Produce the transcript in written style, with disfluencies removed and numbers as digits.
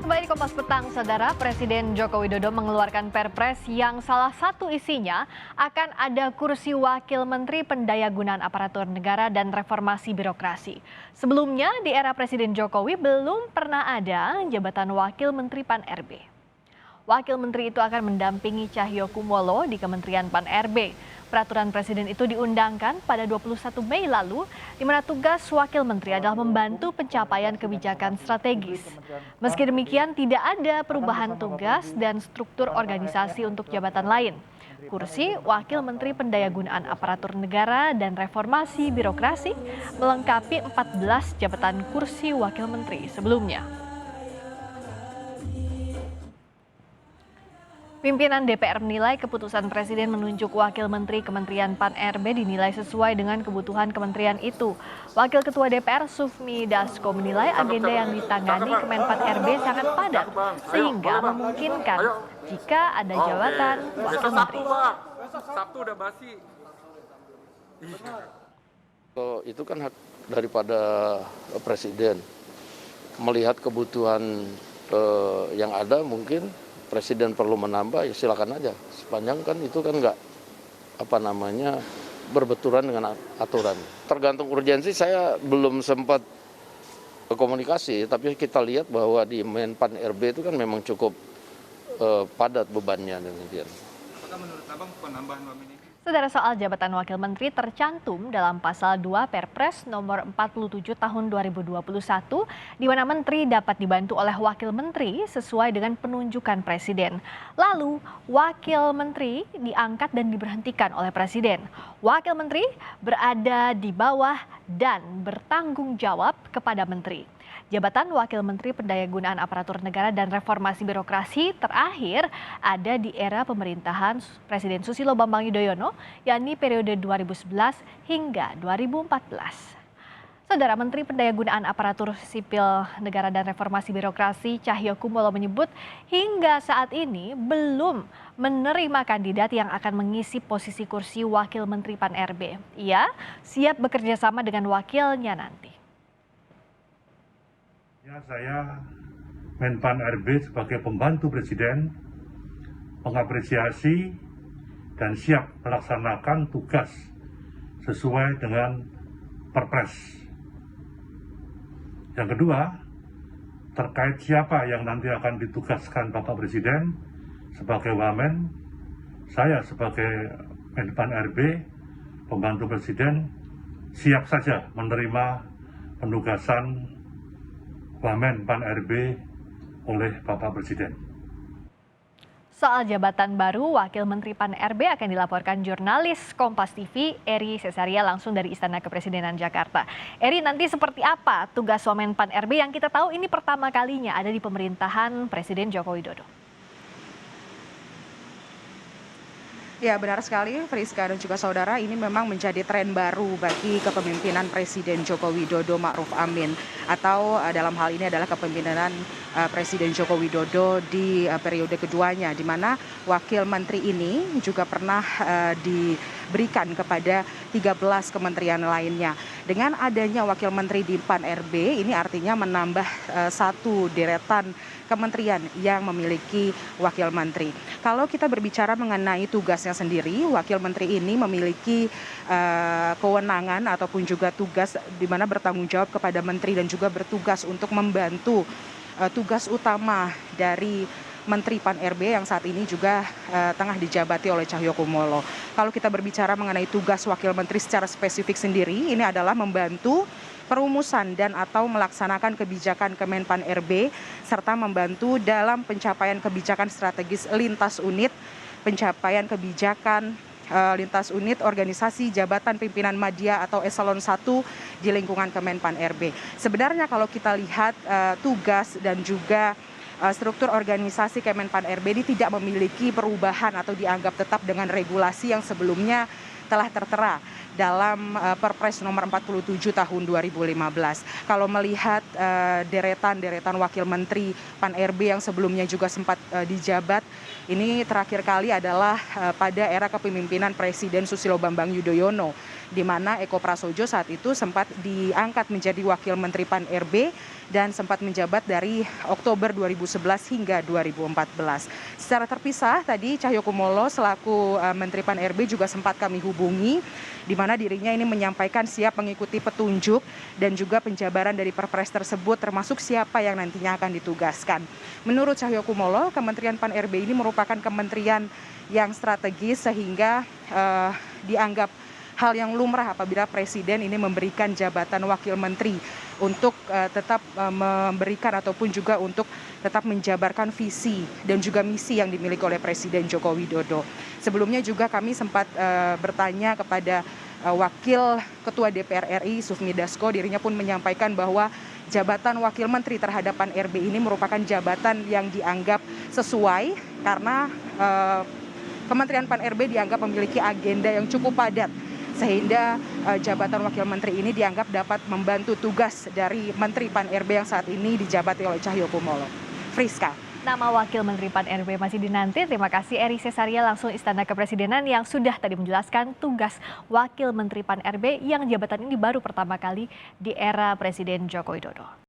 Kembali di Kompas Petang, Saudara, Presiden Joko Widodo mengeluarkan Perpres yang salah satu isinya akan ada kursi Wakil Menteri Pendayagunaan Aparatur Negara dan Reformasi Birokrasi. Sebelumnya, di era Presiden Jokowi belum pernah ada jabatan Wakil Menteri Pan-RB. Wakil Menteri itu akan mendampingi Cahyokumolo di Kementerian Pan-RB. Peraturan Presiden itu diundangkan pada 21 Mei lalu, di mana tugas Wakil Menteri adalah membantu pencapaian kebijakan strategis. Meski demikian, tidak ada perubahan tugas dan struktur organisasi untuk jabatan lain. Kursi Wakil Menteri Pendayagunaan Aparatur Negara dan Reformasi Birokrasi melengkapi 14 jabatan kursi Wakil Menteri sebelumnya. Pimpinan DPR menilai keputusan Presiden menunjuk Wakil Menteri Kementerian Pan-RB dinilai sesuai dengan kebutuhan kementerian itu. Wakil Ketua DPR Sufmi Dasko menilai agenda yang ditangani Kemenpan-RB sangat padat, sehingga memungkinkan jika ada jabatan Wakil Menteri. Sabtu udah basi. Itu kan hak daripada Presiden. Melihat kebutuhan yang ada, mungkin Presiden perlu menambah, ya silakan aja. Sepanjang kan itu kan nggak berbenturan dengan aturan. Tergantung urgensi, saya belum sempat komunikasi, tapi kita lihat bahwa di Menpan RB itu kan memang cukup padat bebannya demikian. Apakah menurut Abang penambahan ini? Saudara, soal jabatan Wakil Menteri tercantum dalam pasal 2 Perpres nomor 47 tahun 2021, di mana Menteri dapat dibantu oleh Wakil Menteri sesuai dengan penunjukan Presiden. Lalu, Wakil Menteri diangkat dan diberhentikan oleh Presiden. Wakil Menteri berada di bawah dan bertanggung jawab kepada Menteri. Jabatan Wakil Menteri Pendayagunaan Aparatur Negara dan Reformasi Birokrasi terakhir ada di era pemerintahan Presiden Susilo Bambang Yudhoyono, yakni periode 2011 hingga 2014. Saudara, Menteri Pendayagunaan Aparatur Sipil Negara dan Reformasi Birokrasi Cahyokumolo menyebut hingga saat ini belum menerima kandidat yang akan mengisi posisi kursi Wakil Menteri Pan-RB. Ia siap bekerja sama dengan wakilnya nanti. Ya, saya Menpan RB sebagai pembantu Presiden mengapresiasi dan siap melaksanakan tugas sesuai dengan Perpres. Yang kedua, terkait siapa yang nanti akan ditugaskan Bapak Presiden sebagai Wamen, saya sebagai Menpan RB, pembantu Presiden, siap saja menerima penugasan Wamen Pan-RB oleh Bapak Presiden. Soal jabatan baru Wakil Menteri Pan-RB akan dilaporkan jurnalis Kompas TV Eri Cesaria langsung dari Istana Kepresidenan Jakarta. Eri, nanti seperti apa tugas Wamen Pan-RB yang kita tahu ini pertama kalinya ada di pemerintahan Presiden Joko Widodo? Ya, benar sekali Friska dan juga saudara, ini memang menjadi tren baru bagi kepemimpinan Presiden Joko Widodo Ma'ruf Amin, atau dalam hal ini adalah kepemimpinan Presiden Joko Widodo di periode keduanya, di mana Wakil Menteri ini juga pernah diberikan kepada 13 kementerian lainnya. Dengan adanya Wakil Menteri di Pan-RB, ini artinya menambah satu deretan kementerian yang memiliki Wakil Menteri. Kalau kita berbicara mengenai tugasnya sendiri, Wakil Menteri ini memiliki kewenangan ataupun juga tugas di mana bertanggung jawab kepada Menteri dan juga bertugas untuk membantu tugas utama dari Menteri Pan-RB yang saat ini juga tengah dijabati oleh Cahyokumolo. Kalau kita berbicara mengenai tugas Wakil Menteri secara spesifik sendiri, ini adalah membantu perumusan dan atau melaksanakan kebijakan Kemenpan RB serta membantu dalam pencapaian kebijakan strategis lintas unit, pencapaian kebijakan lintas unit organisasi jabatan pimpinan media atau eselon 1 di lingkungan Kemenpan RB. Sebenarnya kalau kita lihat tugas dan juga struktur organisasi Kemenpan RB ini tidak memiliki perubahan atau dianggap tetap dengan regulasi yang sebelumnya telah tertera dalam Perpres nomor 47 tahun 2015. Kalau melihat deretan wakil menteri Pan-RB yang sebelumnya juga sempat dijabat, ini terakhir kali adalah pada era kepemimpinan Presiden Susilo Bambang Yudhoyono, di mana Eko Prasojo saat itu sempat diangkat menjadi wakil menteri Pan-RB dan sempat menjabat dari Oktober 2011 hingga 2014. Secara terpisah tadi Cahyokumolo selaku Menteri Pan-RB juga sempat kami hubungi, di mana dirinya ini menyampaikan siap mengikuti petunjuk dan juga penjabaran dari Perpres tersebut, termasuk siapa yang nantinya akan ditugaskan. Menurut Cahyokumolo, Kementerian Pan-RB ini merupakan kementerian yang strategis sehingga dianggap hal yang lumrah apabila Presiden ini memberikan jabatan wakil menteri untuk tetap memberikan ataupun juga untuk tetap menjabarkan visi dan juga misi yang dimiliki oleh Presiden Joko Widodo. Sebelumnya juga kami sempat bertanya kepada Wakil Ketua DPR RI Sufmi Dasko, dirinya pun menyampaikan bahwa jabatan wakil menteri terhadap Pan-RB ini merupakan jabatan yang dianggap sesuai karena Kementerian Pan-RB dianggap memiliki agenda yang cukup padat, sehingga jabatan wakil menteri ini dianggap dapat membantu tugas dari Menteri Pan-RB yang saat ini dijabati oleh Cahyokumolo. Friska. Nama Wakil Menteri Pan-RB masih dinanti. Terima kasih Eri Cesaria langsung Istana Kepresidenan yang sudah tadi menjelaskan tugas Wakil Menteri Pan-RB yang jabatan ini baru pertama kali di era Presiden Joko Widodo.